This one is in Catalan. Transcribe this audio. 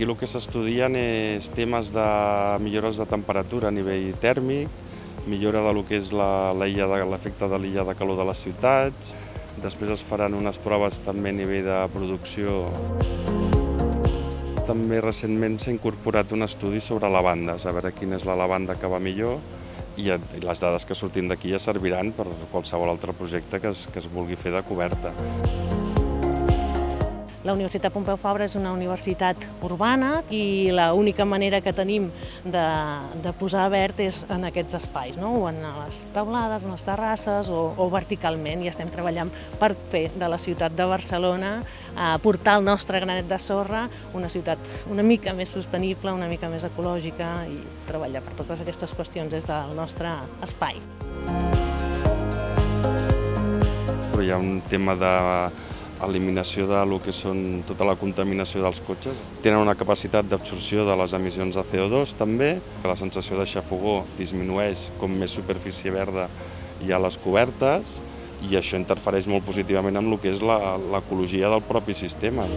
Aquí el que s'estudien és temes de millores de temperatura a nivell tèrmic, millora del que és l'efecte de l'illa de calor de les ciutats. Després es faran unes proves també a nivell de producció. També recentment s'ha incorporat un estudi sobre lavandes, a veure quina és la lavanda que va millor, i les dades que surtin d'aquí ja serviran per qualsevol altre projecte que es vulgui fer de coberta. La Universitat Pompeu Fabra és una universitat urbana i l'única manera que tenim de posar verd és en aquests espais, o en les teulades, en les terrasses o verticalment, i estem treballant per fer de la ciutat de Barcelona, portar el nostre granet de sorra, una ciutat una mica més sostenible, una mica més ecològica, i treballar per totes aquestes qüestions des del nostre espai. Però hi ha un tema d'eliminació de lo que són tota la contaminació dels cotxes. Tenen una capacitat d'absorció de les emissions de CO2 també, que la sensació de xafogor disminueix com més superfície verda hi ha a les cobertes, i això interfereix molt positivament amb el que és l'ecologia del propi sistema.